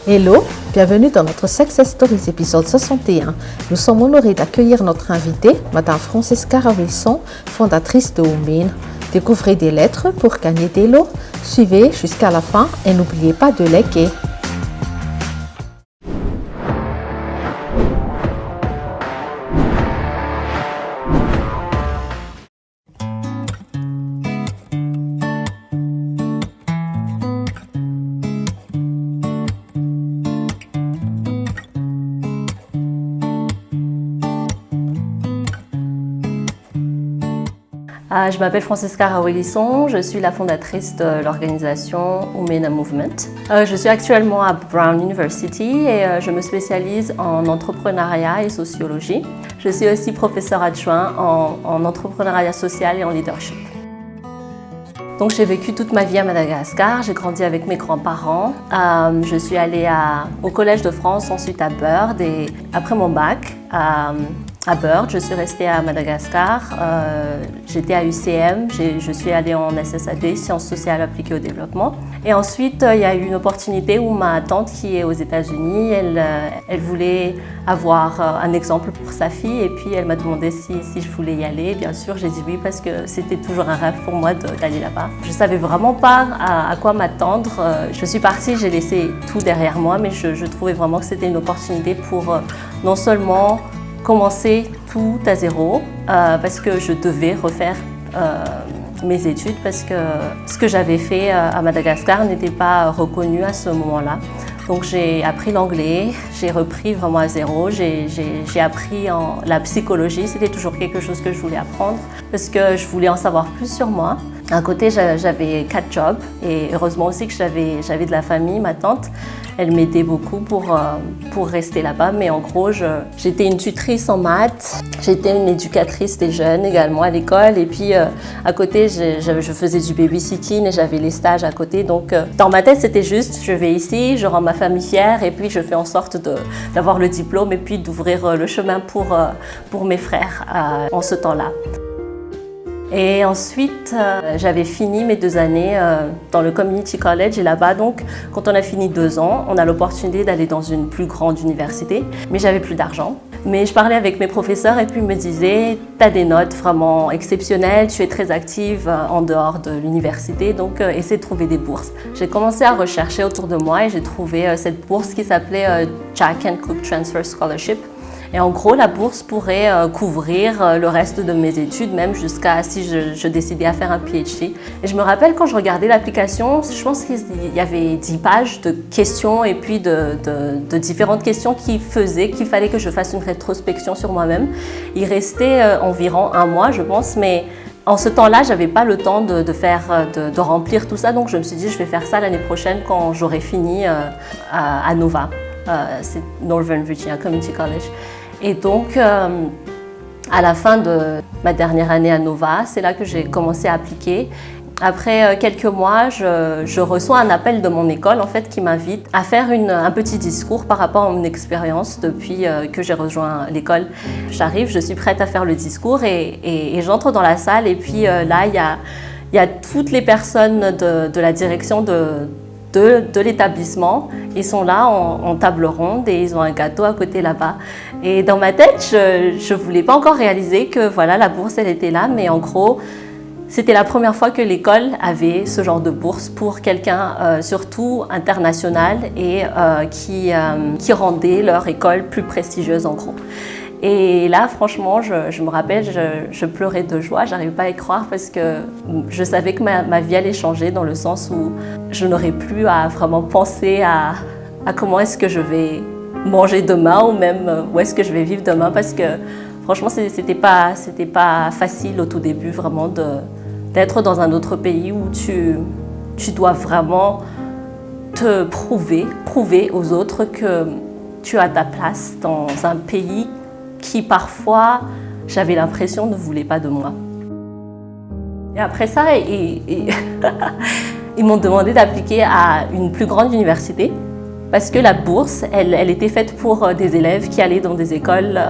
Hello, bienvenue dans notre Success Stories épisode 61. Nous sommes honorés d'accueillir notre invitée, Madame Francesca Rawilson, fondatrice de Women. Découvrez des lettres pour gagner des lots. Suivez jusqu'à la fin et n'oubliez pas de liker. Je m'appelle Francesca Rawilson, je suis la fondatrice de l'organisation Women Movement. Je suis actuellement à Brown University et je me spécialise en entrepreneuriat et sociologie. Je suis aussi professeur adjoint en entrepreneuriat social et en leadership. Donc j'ai vécu toute ma vie à Madagascar, j'ai grandi avec mes grands-parents. Je suis allée au Collège de France, ensuite à Bird et après mon bac, à Bird, je suis restée à Madagascar, j'étais à UCM, je suis allée en SSAD, Sciences sociales appliquées au développement. Et ensuite, il y a eu une opportunité où ma tante qui est aux États-Unis, elle voulait avoir un exemple pour sa fille et puis elle m'a demandé si je voulais y aller. Bien sûr, j'ai dit oui parce que c'était toujours un rêve pour moi d'aller là-bas. Je ne savais vraiment pas à quoi m'attendre. Je suis partie, j'ai laissé tout derrière moi, mais je trouvais vraiment que c'était une opportunité pour non seulement commencer tout à zéro parce que je devais refaire mes études parce que ce que j'avais fait à Madagascar n'était pas reconnu à ce moment-là. Donc j'ai appris l'anglais, j'ai repris vraiment à zéro, j'ai appris la psychologie, c'était toujours quelque chose que je voulais apprendre parce que je voulais en savoir plus sur moi. À côté, j'avais 4 jobs et heureusement aussi que j'avais de la famille, ma tante. Elle m'aidait beaucoup pour rester là-bas, mais en gros, j'étais une tutrice en maths, j'étais une éducatrice des jeunes également à l'école, et puis à côté, je faisais du babysitting et j'avais les stages à côté. Donc, dans ma tête, c'était juste, je vais ici, je rends ma famille fière, et puis je fais en sorte d'avoir le diplôme et puis d'ouvrir le chemin pour mes frères en ce temps-là. Et ensuite, j'avais fini mes 2 années dans le Community College et là-bas, donc, quand on a fini 2 ans, on a l'opportunité d'aller dans une plus grande université, mais j'avais plus d'argent. Mais je parlais avec mes professeurs et puis ils me disaient « tu as des notes vraiment exceptionnelles, tu es très active en dehors de l'université, donc essaie de trouver des bourses ». J'ai commencé à rechercher autour de moi et j'ai trouvé cette bourse qui s'appelait Jack and Cook Transfer Scholarship. Et en gros, la bourse pourrait couvrir le reste de mes études, même jusqu'à si je décidais à faire un PhD. Et je me rappelle quand je regardais l'application, je pense qu'il y avait 10 pages de questions et puis de différentes questions qui faisaient qu'il fallait que je fasse une rétrospection sur moi-même. Il restait environ 1 mois, je pense, mais en ce temps-là, j'avais pas le temps de remplir tout ça, donc je me suis dit je vais faire ça l'année prochaine quand j'aurai fini à Nova. C'est Northern Virginia Community College. Et donc, à la fin de ma dernière année à Nova, c'est là que j'ai commencé à appliquer. Après quelques mois, je reçois un appel de mon école en fait, qui m'invite à faire un petit discours par rapport à mon expérience depuis que j'ai rejoint l'école. J'arrive, je suis prête à faire le discours et j'entre dans la salle et puis là, il y a toutes les personnes de la direction de l'établissement. Ils sont là en table ronde et ils ont un gâteau à côté là-bas. Et dans ma tête, je ne voulais pas encore réaliser que voilà, la bourse, elle était là, mais en gros, c'était la première fois que l'école avait ce genre de bourse pour quelqu'un, surtout international, et qui rendait leur école plus prestigieuse en gros. Et là, franchement, je me rappelle, je pleurais de joie, j'arrivais pas à y croire parce que je savais que ma vie allait changer dans le sens où je n'aurais plus à vraiment penser à comment est-ce que je vais manger demain ou même où est-ce que je vais vivre demain parce que franchement, c'était pas facile au tout début vraiment d'être dans un autre pays où tu dois vraiment te prouver aux autres que tu as ta place dans un pays qui parfois, j'avais l'impression, ne voulait pas de moi. Et après ça, ils m'ont demandé d'appliquer à une plus grande université parce que la bourse, elle était faite pour des élèves qui allaient dans des écoles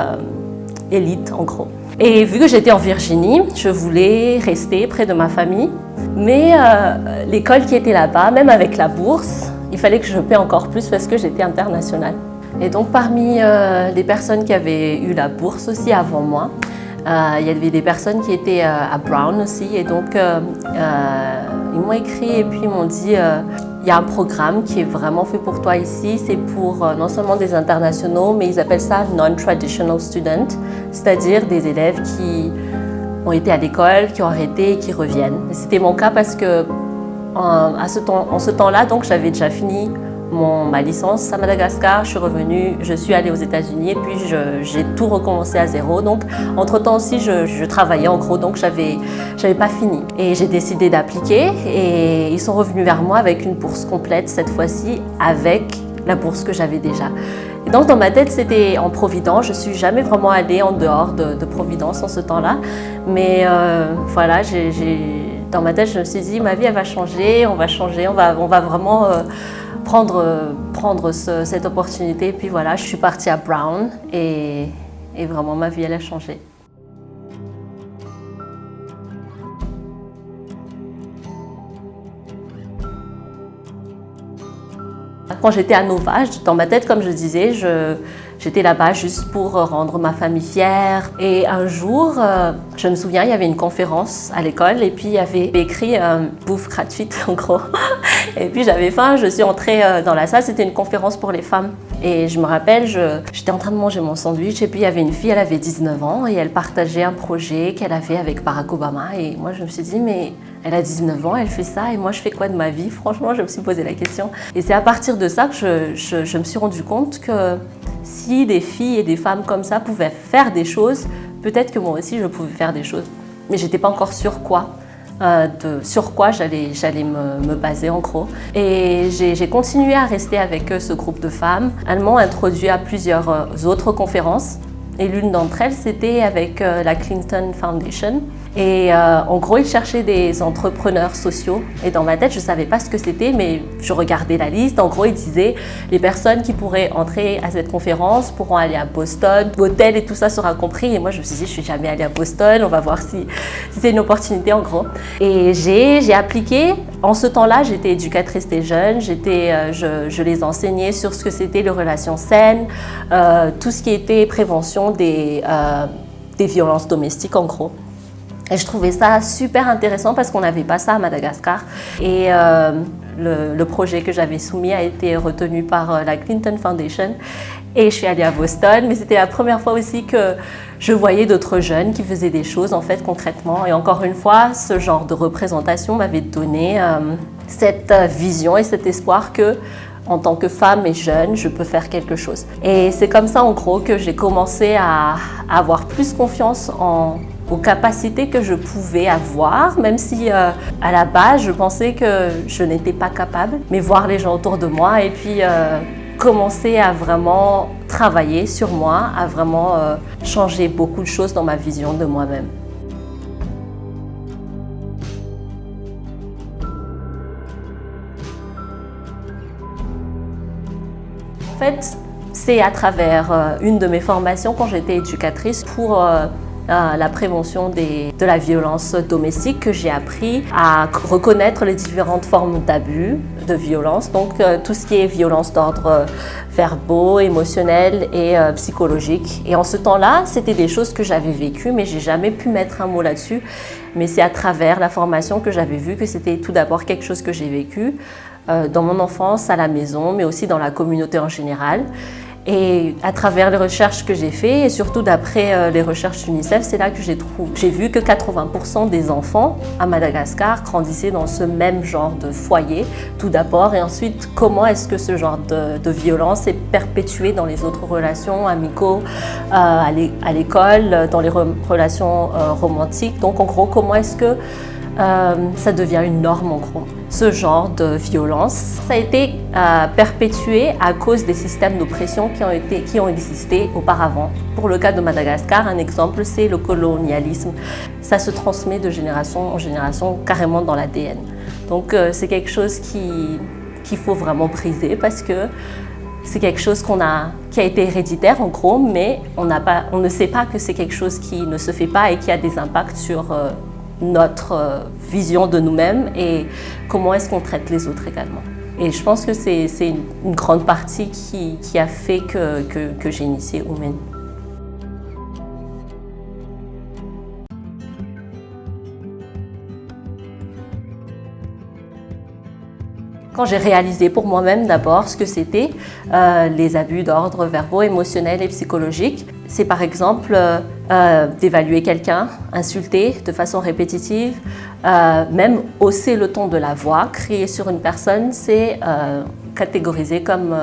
élites, en gros. Et vu que j'étais en Virginie, je voulais rester près de ma famille. Mais l'école qui était là-bas, même avec la bourse, il fallait que je paie encore plus parce que j'étais internationale. Et donc parmi les personnes qui avaient eu la bourse aussi avant moi, il y avait des personnes qui étaient à Brown aussi, et donc ils m'ont écrit et puis ils m'ont dit il y a un programme qui est vraiment fait pour toi ici, c'est pour non seulement des internationaux, mais ils appellent ça non-traditional students, c'est-à-dire des élèves qui ont été à l'école, qui ont arrêté et qui reviennent. Et c'était mon cas parce que en ce temps-là, donc j'avais déjà fini ma licence à Madagascar, je suis revenue, je suis allée aux États-Unis et puis j'ai tout recommencé à zéro. Donc, entre-temps aussi, je travaillais en gros, donc j'avais pas fini. Et j'ai décidé d'appliquer et ils sont revenus vers moi avec une bourse complète cette fois-ci, avec la bourse que j'avais déjà. Et donc, dans ma tête, c'était en Providence. Je suis jamais vraiment allée en dehors de Providence en ce temps-là. Mais voilà, dans ma tête, je me suis dit, ma vie, elle va changer, on va vraiment prendre cette opportunité. Et puis voilà, je suis partie à Brown et vraiment ma vie elle a changé. Quand j'étais à Nova, dans ma tête, comme je disais, j'étais là-bas juste pour rendre ma famille fière. Et un jour, je me souviens, il y avait une conférence à l'école et puis il y avait écrit bouffe gratuite en gros. Et puis j'avais faim, je suis entrée dans la salle, c'était une conférence pour les femmes. Et je me rappelle, j'étais en train de manger mon sandwich et puis il y avait une fille, elle avait 19 ans et elle partageait un projet qu'elle avait avec Barack Obama. Et moi je me suis dit, mais elle a 19 ans, elle fait ça et moi je fais quoi de ma vie? Franchement, je me suis posé la question. Et c'est à partir de ça que je me suis rendu compte que si des filles et des femmes comme ça pouvaient faire des choses, peut-être que moi aussi je pouvais faire des choses. Mais j'étais pas encore sûre quoi. Sur quoi j'allais me baser en gros. Et j'ai continué à rester avec ce groupe de femmes. Elles m'ont introduit à plusieurs autres conférences. Et l'une d'entre elles, c'était avec la Clinton Foundation. Et en gros, ils cherchaient des entrepreneurs sociaux. Et dans ma tête, je ne savais pas ce que c'était, mais je regardais la liste. En gros, ils disaient les personnes qui pourraient entrer à cette conférence pourront aller à Boston, l'hôtel et tout ça sera compris. Et moi, je me suis dit, je ne suis jamais allée à Boston, on va voir si c'est une opportunité en gros. Et j'ai appliqué. En ce temps-là, j'étais éducatrice des jeunes, je les enseignais sur ce que c'était les relations saines, tout ce qui était prévention des violences domestiques en gros. Et je trouvais ça super intéressant parce qu'on n'avait pas ça à Madagascar. Et le projet que j'avais soumis a été retenu par la Clinton Foundation. Et je suis allée à Boston, mais c'était la première fois aussi que je voyais d'autres jeunes qui faisaient des choses en fait concrètement. Et encore une fois, ce genre de représentation m'avait donné cette vision et cet espoir que en tant que femme et jeune, je peux faire quelque chose. Et c'est comme ça en gros que j'ai commencé à avoir plus confiance aux capacités que je pouvais avoir, même si à la base je pensais que je n'étais pas capable, mais voir les gens autour de moi et puis commencer à vraiment travailler sur moi, à vraiment changer beaucoup de choses dans ma vision de moi-même. En fait, c'est à travers une de mes formations quand j'étais éducatrice pour la prévention de la violence domestique que j'ai appris à reconnaître les différentes formes d'abus, de violence, donc tout ce qui est violence d'ordre verbaux, émotionnel et psychologique. Et en ce temps-là, c'était des choses que j'avais vécues, mais j'ai jamais pu mettre un mot là-dessus. Mais c'est à travers la formation que j'avais vu que c'était tout d'abord quelque chose que j'ai vécu dans mon enfance, à la maison, mais aussi dans la communauté en général. Et à travers les recherches que j'ai faites, et surtout d'après les recherches d'UNICEF, c'est là que j'ai vu que 80% des enfants à Madagascar grandissaient dans ce même genre de foyer, tout d'abord, et ensuite comment est-ce que ce genre de violence est perpétué dans les autres relations amicaux, à l'école, dans les relations romantiques. Donc en gros, comment est-ce que ça devient une norme en gros. Ce genre de violence, ça a été perpétué à cause des systèmes d'oppression qui ont existé auparavant. Pour le cas de Madagascar, un exemple, c'est le colonialisme. Ça se transmet de génération en génération, carrément dans l'ADN. Donc c'est quelque chose qu'il faut vraiment briser parce que c'est quelque chose qui a été héréditaire en gros, mais on ne sait pas que c'est quelque chose qui ne se fait pas et qui a des impacts sur notre vision de nous-mêmes et comment est-ce qu'on traite les autres également. Et je pense que c'est une grande partie qui a fait que j'ai initié Women. Quand j'ai réalisé pour moi-même d'abord ce que c'était les abus d'ordre verbaux, émotionnels et psychologiques, c'est par exemple d'évaluer quelqu'un, insulter de façon répétitive, même hausser le ton de la voix, crier sur une personne, c'est catégorisé comme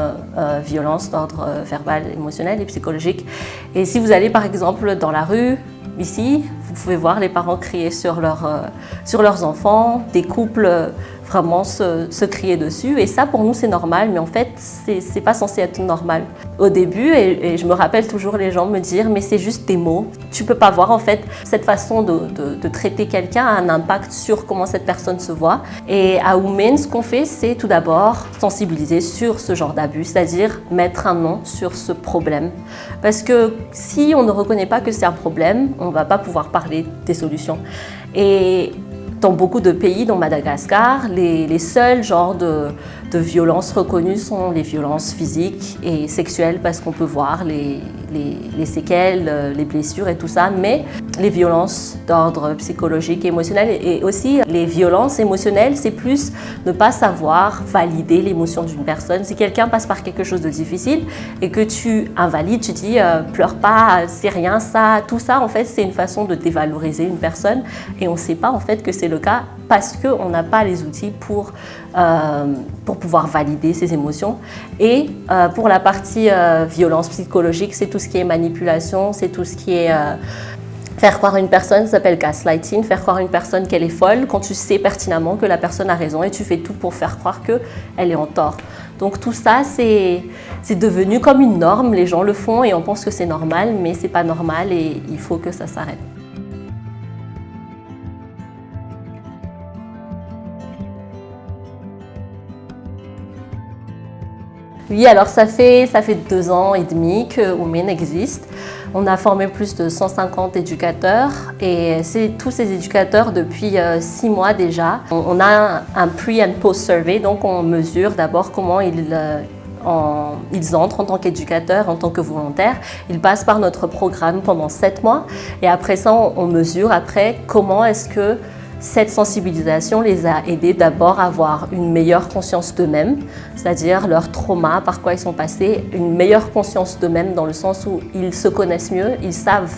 violence d'ordre verbal, émotionnel et psychologique. Et si vous allez par exemple dans la rue, ici, vous pouvez voir les parents crier sur leurs enfants, des couples vraiment se crier dessus. Et ça, pour nous, c'est normal, mais en fait, c'est pas censé être normal. Au début, et je me rappelle toujours les gens me dire, mais c'est juste des mots. Tu peux pas voir, en fait, cette façon de traiter quelqu'un a un impact sur comment cette personne se voit. Et à Women, ce qu'on fait, c'est tout d'abord sensibiliser sur ce genre d'abus, c'est-à-dire mettre un nom sur ce problème. Parce que si on ne reconnaît pas que c'est un problème, on va pas pouvoir parler des solutions. Et dans beaucoup de pays, dont Madagascar, les seuls genres de violences reconnues sont les violences physiques et sexuelles parce qu'on peut voir les séquelles, les blessures et tout ça, mais les violences d'ordre psychologique et émotionnel et aussi les violences émotionnelles, c'est plus ne pas savoir valider l'émotion d'une personne. Si quelqu'un passe par quelque chose de difficile et que tu invalides, tu dis pleure pas, c'est rien ça, tout ça en fait c'est une façon de dévaloriser une personne et on ne sait pas en fait que c'est le cas parce qu'on n'a pas les outils pour pouvoir valider ses émotions. Et pour la partie violence psychologique, c'est tout ce qui est manipulation, c'est tout ce qui est faire croire à une personne, ça s'appelle gaslighting, faire croire à une personne qu'elle est folle quand tu sais pertinemment que la personne a raison et tu fais tout pour faire croire qu'elle est en tort. Donc tout ça, c'est devenu comme une norme, les gens le font et on pense que c'est normal, mais c'est pas normal et il faut que ça s'arrête. Oui, alors ça fait 2 ans et demi que Women existe. On a formé plus de 150 éducateurs et c'est tous ces éducateurs depuis 6 mois déjà. On a un pre- and post-survey, donc on mesure d'abord comment ils entrent en tant qu'éducateurs, en tant que volontaires. Ils passent par notre programme pendant 7 mois et après ça, on mesure après comment est-ce que cette sensibilisation les a aidés d'abord à avoir une meilleure conscience d'eux-mêmes, c'est-à-dire leur trauma, par quoi ils sont passés, une meilleure conscience d'eux-mêmes dans le sens où ils se connaissent mieux, ils savent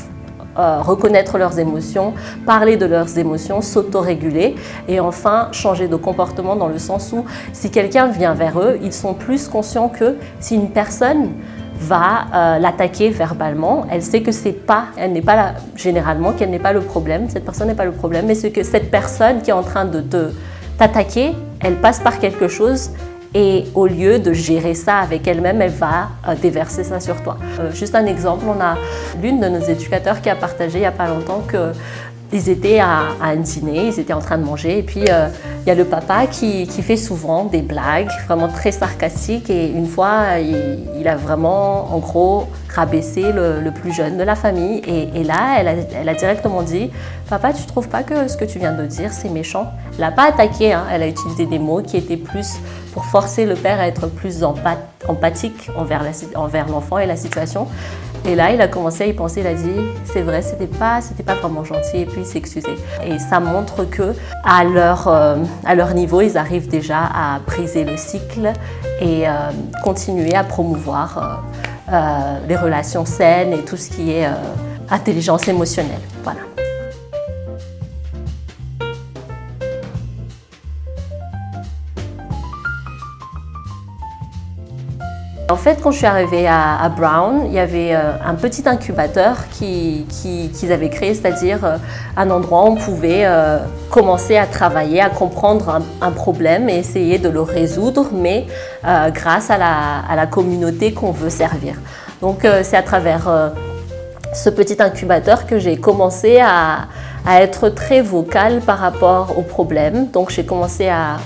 reconnaître leurs émotions, parler de leurs émotions, s'autoréguler et enfin changer de comportement dans le sens où si quelqu'un vient vers eux, ils sont plus conscients que si une personne va l'attaquer verbalement, elle sait que elle n'est pas là, généralement qu'elle n'est pas le problème, cette personne n'est pas le problème, mais c'est que cette personne qui est en train de t'attaquer, elle passe par quelque chose et au lieu de gérer ça avec elle-même, elle va déverser ça sur toi. Juste un exemple, on a l'une de nos éducateurs qui a partagé il n'y a pas longtemps qu'ils étaient à un dîner, ils étaient en train de manger et puis il y a le papa qui fait souvent des blagues vraiment très sarcastiques et une fois il a vraiment en gros rabaissé le plus jeune de la famille et là elle a directement dit « Papa, tu ne trouves pas que ce que tu viens de dire c'est méchant ?» Elle n'a pas attaqué, hein, elle a utilisé des mots qui étaient plus pour forcer le père à être plus empathique envers l'enfant et la situation. Et là, il a commencé à y penser, il a dit « c'est vrai, c'était pas vraiment gentil » et puis il s'est excusé. Et ça montre que à leur niveau, ils arrivent déjà à briser le cycle et continuer à promouvoir les relations saines et tout ce qui est intelligence émotionnelle. Voilà. En fait, quand je suis arrivée à Brown, il y avait un petit incubateur qu'ils avaient créé, c'est-à-dire un endroit où on pouvait commencer à travailler, à comprendre un problème et essayer de le résoudre, mais grâce à la communauté qu'on veut servir. Donc c'est à travers ce petit incubateur que j'ai commencé à être très vocale par rapport au problème. Donc j'ai commencé à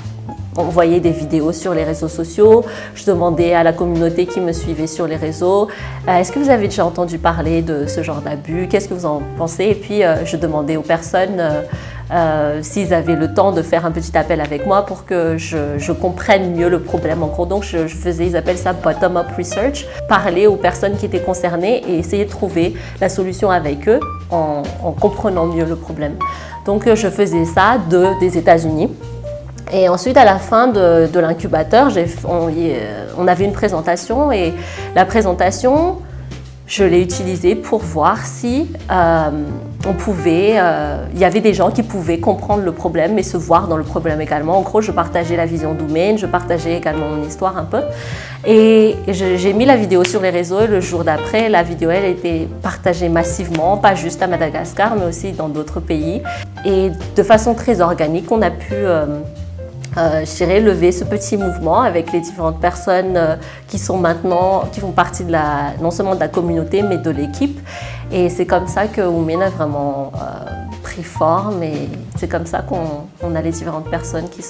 envoyer des vidéos sur les réseaux sociaux, je demandais à la communauté qui me suivait sur les réseaux est-ce que vous avez déjà entendu parler de ce genre d'abus, qu'est-ce que vous en pensez, et puis je demandais aux personnes s'ils avaient le temps de faire un petit appel avec moi pour que je comprenne mieux le problème en gros. Donc je faisais, ils appellent ça bottom-up research, parler aux personnes qui étaient concernées et essayer de trouver la solution avec eux en comprenant mieux le problème. Donc je faisais ça des États-Unis. Et ensuite, à la fin de l'incubateur, on avait une présentation et la présentation, je l'ai utilisée pour voir si il y avait des gens qui pouvaient comprendre le problème et se voir dans le problème également. En gros, je partageais la vision d'Oumen, je partageais également mon histoire un peu. Et j'ai mis la vidéo sur les réseaux et le jour d'après, la vidéo, elle a été partagée massivement, pas juste à Madagascar, mais aussi dans d'autres pays. Et de façon très organique, on a pu je dirais, lever ce petit mouvement avec les différentes personnes qui font partie non seulement de la communauté, mais de l'équipe. Et c'est comme ça que Oumen a vraiment pris forme et c'est comme ça qu'on a les différentes personnes qui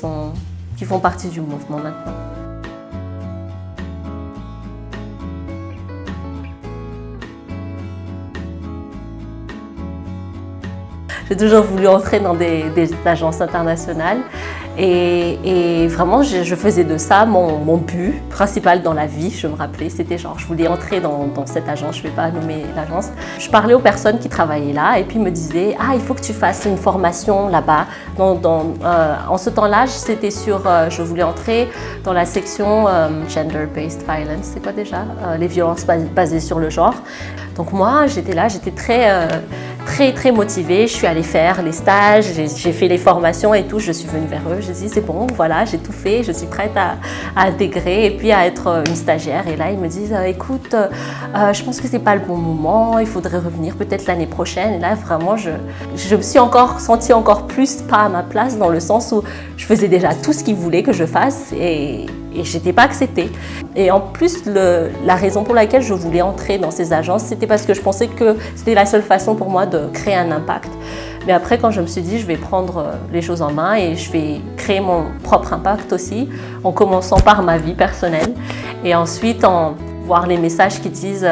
font partie du mouvement maintenant. J'ai toujours voulu entrer dans des agences internationales et vraiment je faisais de ça mon but principal dans la vie. Je me rappelais, c'était genre je voulais entrer dans cette agence, je ne vais pas nommer l'agence. Je parlais aux personnes qui travaillaient là et puis ils me disaient « Ah, il faut que tu fasses une formation là-bas ». En ce temps-là, c'était je voulais entrer dans la section Gender-Based Violence, c'est quoi déjà les violences basées sur le genre. Donc moi, j'étais là, j'étais très motivée, je suis allée faire les stages, j'ai fait les formations et tout, je suis venue vers eux, j'ai dit c'est bon, voilà, j'ai tout fait, je suis prête à intégrer et puis à être une stagiaire. Et là, ils me disent écoute, je pense que c'est pas le bon moment, il faudrait revenir peut-être l'année prochaine. Et là, vraiment, je me suis sentie encore plus pas à ma place dans le sens où je faisais déjà tout ce qu'ils voulaient que je fasse et je n'étais pas acceptée. Et en plus, la raison pour laquelle je voulais entrer dans ces agences, c'était parce que je pensais que c'était la seule façon pour moi de créer un impact. Mais après, quand je me suis dit, je vais prendre les choses en main et je vais créer mon propre impact aussi, en commençant par ma vie personnelle et ensuite en voir les messages qui disent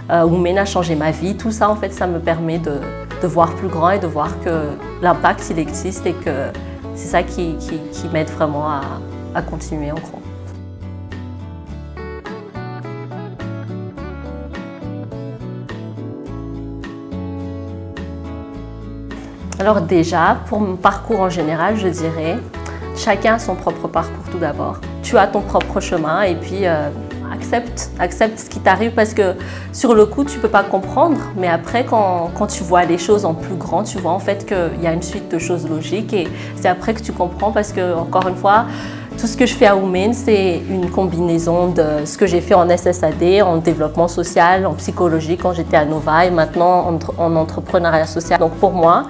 Oumen a changé ma vie, tout ça, en fait, ça me permet de voir plus grand et de voir que l'impact, il existe et que c'est ça qui m'aide vraiment à continuer en gros. Alors déjà, pour mon parcours en général, je dirais, chacun a son propre parcours tout d'abord. Tu as ton propre chemin et puis accepte ce qui t'arrive parce que sur le coup, tu ne peux pas comprendre. Mais après, quand tu vois les choses en plus grand, tu vois en fait qu'il y a une suite de choses logiques et c'est après que tu comprends parce que, encore une fois, tout ce que je fais à Oumen, c'est une combinaison de ce que j'ai fait en SSAD, en développement social, en psychologie quand j'étais à Nova et maintenant en entrepreneuriat social. Donc pour moi,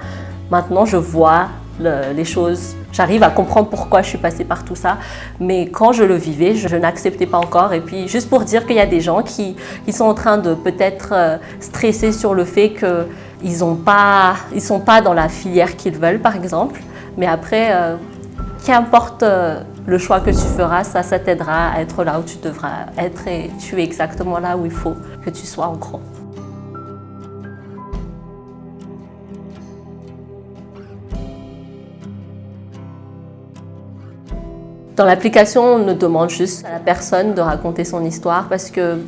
maintenant, je vois les choses, j'arrive à comprendre pourquoi je suis passée par tout ça, mais quand je le vivais, je n'acceptais pas encore. Et puis, juste pour dire qu'il y a des gens qui sont en train de peut-être stresser sur le fait qu'ils sont pas dans la filière qu'ils veulent, par exemple. Mais après, qu'importe le choix que tu feras, ça t'aidera à être là où tu devras être et tu es exactement là où il faut que tu sois en gros. Dans l'application, on nous demande juste à la personne de raconter son histoire parce que,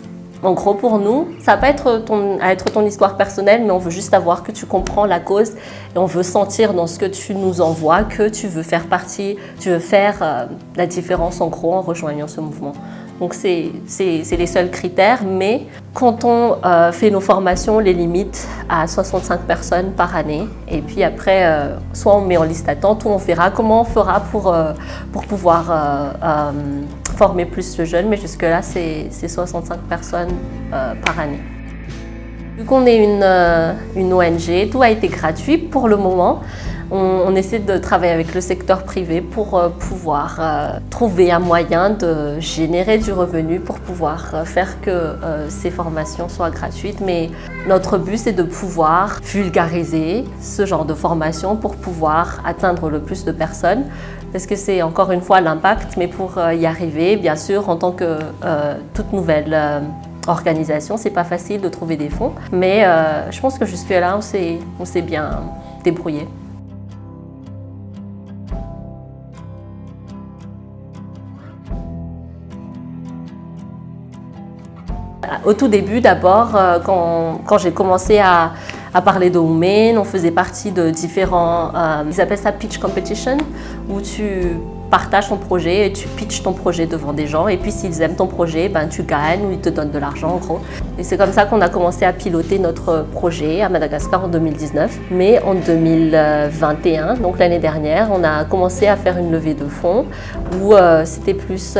en gros, pour nous, ça va pas être ton histoire personnelle, mais on veut juste savoir que tu comprends la cause et on veut sentir dans ce que tu nous envoies que tu veux faire partie, tu veux faire la différence, en gros, en rejoignant ce mouvement. Donc, c'est les seuls critères, mais quand on fait nos formations, on les limite à 65 personnes par année. Et puis après, soit on met en liste d'attente ou on verra comment on fera pour pouvoir former plus de jeunes. Mais jusque-là, c'est 65 personnes par année. Vu qu'on est une ONG, tout a été gratuit pour le moment. On essaie de travailler avec le secteur privé pour pouvoir trouver un moyen de générer du revenu pour pouvoir faire que ces formations soient gratuites. Mais notre but, c'est de pouvoir vulgariser ce genre de formation pour pouvoir atteindre le plus de personnes. Parce que c'est encore une fois l'impact, mais pour y arriver, bien sûr, en tant que toute nouvelle organisation, c'est pas facile de trouver des fonds. Mais je pense que jusque-là, on s'est bien débrouillé. Au tout début, d'abord, quand j'ai commencé à parler de Women, on faisait partie de différents, ils appellent ça pitch competition, où tu partages ton projet et tu pitches ton projet devant des gens et puis s'ils aiment ton projet, ben, tu gagnes ou ils te donnent de l'argent en gros. Et c'est comme ça qu'on a commencé à piloter notre projet à Madagascar en 2019. Mais en 2021, donc l'année dernière, on a commencé à faire une levée de fonds où c'était plus,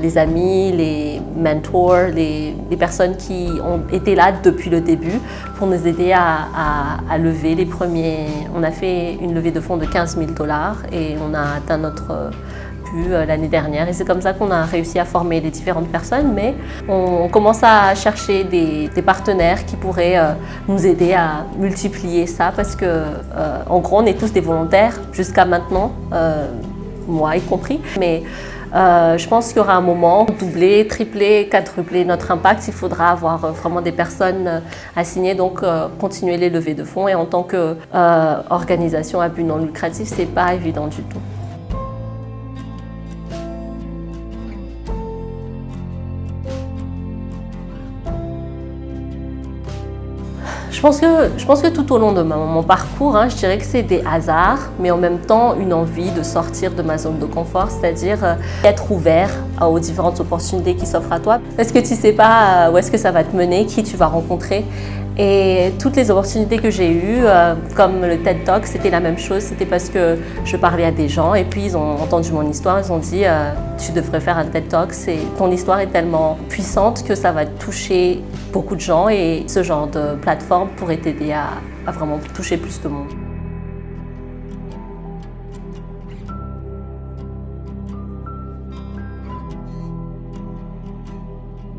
les amis, les mentors, les personnes qui ont été là depuis le début pour nous aider à lever les premiers. On a fait une levée de fonds de 15 000 $ et on a atteint notre but l'année dernière. Et c'est comme ça qu'on a réussi à former les différentes personnes. Mais on commence à chercher des partenaires qui pourraient nous aider à multiplier ça parce que, en gros, on est tous des volontaires jusqu'à maintenant, moi y compris. Mais je pense qu'il y aura un moment, doubler, tripler, quadrupler notre impact. Il faudra avoir vraiment des personnes assignées, donc continuer les levées de fonds. Et en tant qu'organisation à but non lucratif, c'est pas évident du tout. Je pense que tout au long de mon parcours, je dirais que c'est des hasards, mais en même temps une envie de sortir de ma zone de confort, c'est-à-dire être ouvert aux différentes opportunités qui s'offrent à toi. Parce que tu ne sais pas où est-ce que ça va te mener, qui tu vas rencontrer. Et toutes les opportunités que j'ai eues, comme le TED Talk, c'était la même chose. C'était parce que je parlais à des gens et puis ils ont entendu mon histoire. Ils ont dit tu devrais faire un TED Talk. Ton histoire est tellement puissante que ça va toucher beaucoup de gens et ce genre de plateforme pourrait t'aider à vraiment toucher plus de monde.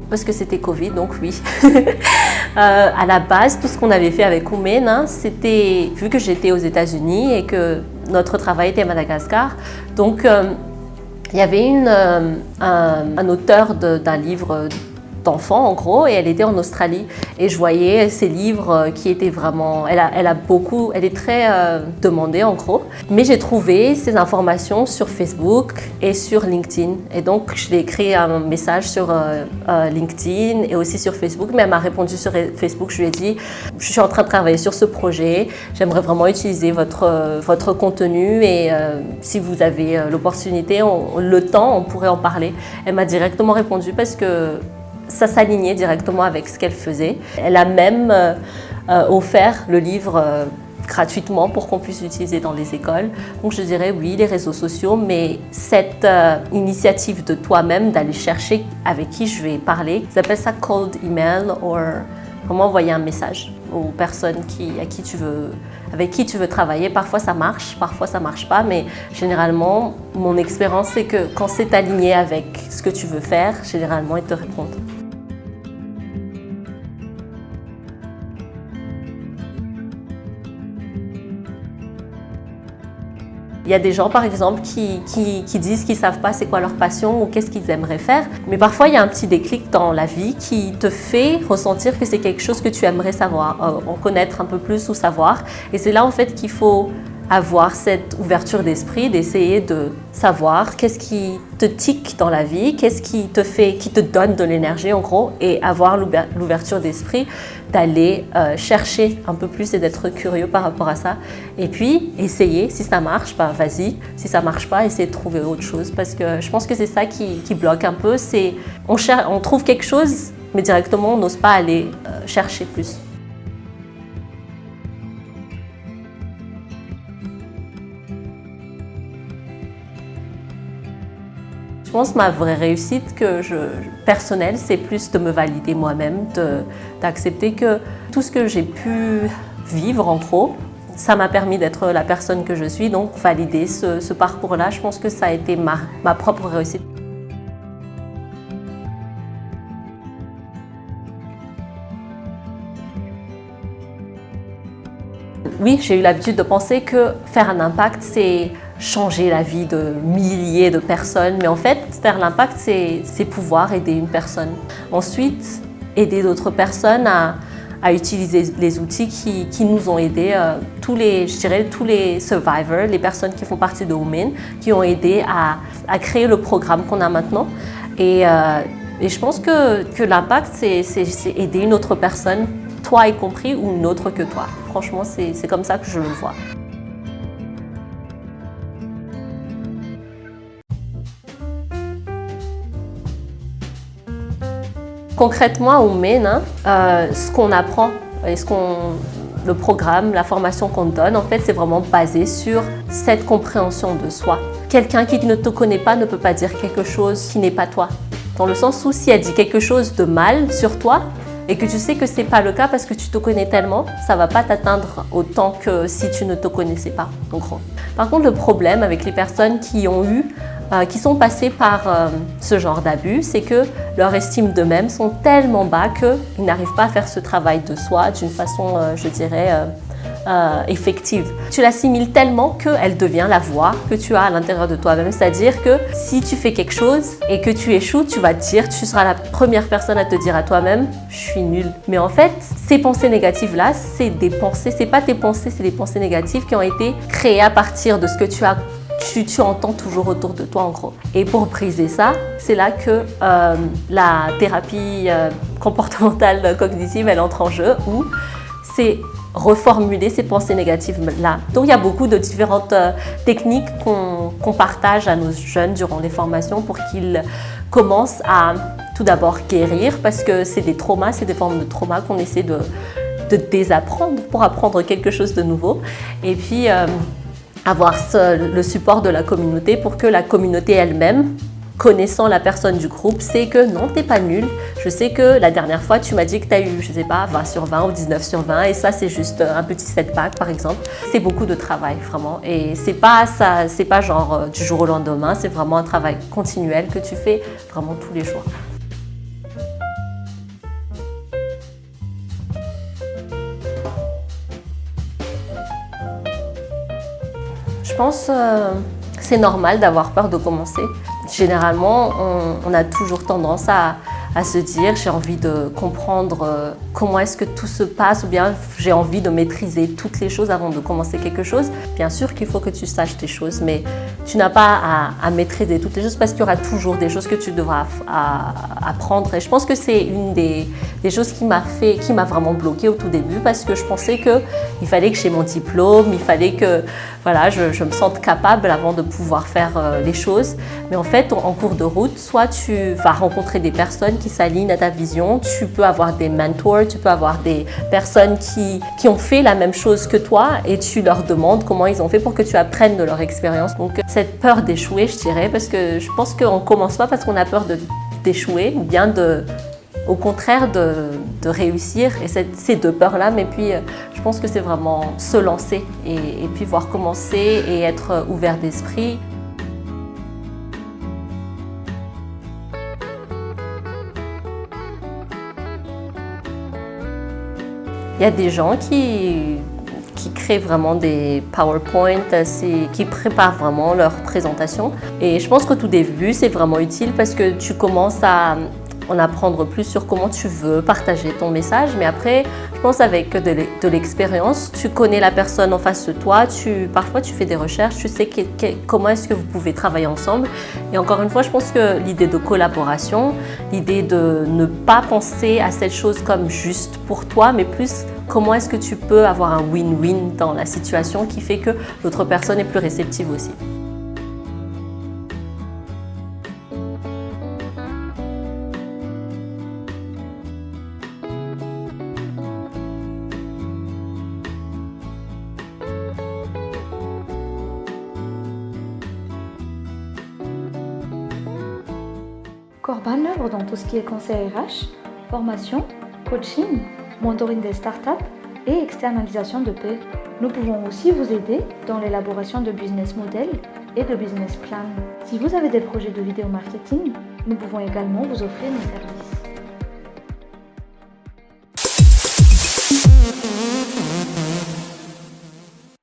Parce que c'était Covid, donc oui. À la base, tout ce qu'on avait fait avec Women, c'était, vu que j'étais aux États-Unis et que notre travail était à Madagascar, donc il y avait un auteur d'un livre d'enfants en gros et elle était en Australie et je voyais ses livres qui étaient vraiment, elle est très demandée en gros, mais j'ai trouvé ces informations sur Facebook et sur LinkedIn et donc je lui ai écrit un message sur LinkedIn et aussi sur Facebook, mais elle m'a répondu sur Facebook. Je lui ai dit je suis en train de travailler sur ce projet, j'aimerais vraiment utiliser votre contenu et si vous avez l'opportunité, le temps, on pourrait en parler. Elle m'a directement répondu parce que ça s'alignait directement avec ce qu'elle faisait. Elle a même offert le livre gratuitement pour qu'on puisse l'utiliser dans les écoles. Donc je dirais oui, les réseaux sociaux, mais cette initiative de toi-même d'aller chercher avec qui je vais parler, ils appellent ça cold email ou vraiment envoyer un message aux personnes avec qui tu veux travailler. Parfois ça marche pas, mais généralement mon expérience c'est que quand c'est aligné avec ce que tu veux faire, généralement ils te répondent. Il y a des gens, par exemple, qui disent qu'ils ne savent pas c'est quoi leur passion ou qu'est-ce qu'ils aimeraient faire. Mais parfois, il y a un petit déclic dans la vie qui te fait ressentir que c'est quelque chose que tu aimerais savoir, en connaître un peu plus ou savoir. Et c'est là, en fait, qu'il faut avoir cette ouverture d'esprit, d'essayer de savoir qu'est-ce qui te tique dans la vie, qu'est-ce qui te donne de l'énergie en gros, et avoir l'ouverture d'esprit d'aller chercher un peu plus et d'être curieux par rapport à ça. Et puis essayer, si ça marche, ben vas-y, si ça marche pas, essayer de trouver autre chose, parce que je pense que c'est ça qui bloque un peu, c'est on trouve quelque chose, mais directement on n'ose pas aller chercher plus. Je pense que ma vraie réussite personnelle, c'est plus de me valider moi-même, d'accepter que tout ce que j'ai pu vivre en gros, ça m'a permis d'être la personne que je suis, donc valider ce parcours-là, je pense que ça a été ma propre réussite. Oui, j'ai eu l'habitude de penser que faire un impact, c'est changer la vie de milliers de personnes. Mais en fait, faire l'impact, c'est pouvoir aider une personne. Ensuite, aider d'autres personnes à utiliser les outils qui nous ont aidés, tous les survivors, les personnes qui font partie de Women, qui ont aidé à créer le programme qu'on a maintenant. Et Et je pense que l'impact, c'est aider une autre personne, toi y compris, ou une autre que toi. Franchement, c'est comme ça que je le vois. Concrètement, au MEN, ce qu'on apprend et le programme, la formation qu'on donne, en fait, c'est vraiment basé sur cette compréhension de soi. Quelqu'un qui ne te connaît pas ne peut pas dire quelque chose qui n'est pas toi. Dans le sens où si elle dit quelque chose de mal sur toi et que tu sais que ce n'est pas le cas parce que tu te connais tellement, ça ne va pas t'atteindre autant que si tu ne te connaissais pas, en gros. Par contre, le problème avec les personnes qui sont passées par ce genre d'abus, c'est que leur estime d'eux-mêmes sont tellement bas qu'ils n'arrivent pas à faire ce travail de soi d'une façon, je dirais, effective. Tu l'assimiles tellement qu'elle devient la voix que tu as à l'intérieur de toi-même. C'est-à-dire que si tu fais quelque chose et que tu échoues, tu vas te dire, tu seras la première personne à te dire à toi-même, je suis nulle. Mais en fait, ces pensées négatives-là, c'est des pensées, c'est pas tes pensées, c'est des pensées négatives qui ont été créées à partir de ce que tu entends toujours autour de toi en gros. Et pour briser ça, c'est là que la thérapie comportementale cognitive, elle entre en jeu, où c'est reformuler ces pensées négatives-là. Donc il y a beaucoup de différentes techniques qu'on partage à nos jeunes durant les formations pour qu'ils commencent à tout d'abord guérir, parce que c'est des traumas, c'est des formes de traumas qu'on essaie de désapprendre pour apprendre quelque chose de nouveau. Et puis avoir le support de la communauté pour que la communauté elle-même, connaissant la personne du groupe, sait que non, t'es pas nul. Je sais que la dernière fois, tu m'as dit que tu as eu, je sais pas, 20 sur 20 ou 19 sur 20 et ça, c'est juste un petit setback, par exemple. C'est beaucoup de travail, vraiment. Et c'est pas genre du jour au lendemain, c'est vraiment un travail continuel que tu fais vraiment tous les jours. Je pense que c'est normal d'avoir peur de commencer. Généralement, on a toujours tendance à se dire j'ai envie de comprendre comment est-ce que tout se passe ou bien j'ai envie de maîtriser toutes les choses avant de commencer quelque chose. Bien sûr qu'il faut que tu saches des choses, mais tu n'as pas à maîtriser toutes les choses parce qu'il y aura toujours des choses que tu devras apprendre. Et je pense que c'est une des choses qui m'a vraiment bloquée au tout début parce que je pensais qu'il fallait que j'ai mon diplôme, il fallait que voilà, je me sente capable avant de pouvoir faire les choses. Mais en fait, en cours de route, soit tu vas rencontrer des personnes qui s'alignent à ta vision, tu peux avoir des mentors, tu peux avoir des personnes qui ont fait la même chose que toi et tu leur demandes comment ils ont fait pour que tu apprennes de leur expérience. Donc cette peur d'échouer, je dirais, parce que je pense qu'on ne commence pas parce qu'on a peur d'échouer, ou bien au contraire de réussir. Et ces deux peurs-là, mais puis je pense que c'est vraiment se lancer et puis voir commencer et être ouvert d'esprit. Il y a des gens qui créent vraiment des PowerPoint, qui préparent vraiment leur présentation. Et je pense qu'au tout début, c'est vraiment utile parce que tu commences à en apprendre plus sur comment tu veux partager ton message. Mais après, je pense avec de l'expérience, tu connais la personne en face de toi, parfois tu fais des recherches, tu sais comment est-ce que vous pouvez travailler ensemble. Et encore une fois, je pense que l'idée de collaboration, l'idée de ne pas penser à cette chose comme juste pour toi, mais plus comment est-ce que tu peux avoir un win-win dans la situation qui fait que l'autre personne est plus réceptive aussi. Corban œuvre dans tout ce qui est conseil RH, formation, coaching, mentoring des startups et externalisation de paix. Nous pouvons aussi vous aider dans l'élaboration de business models et de business plans. Si vous avez des projets de vidéo marketing, nous pouvons également vous offrir nos services.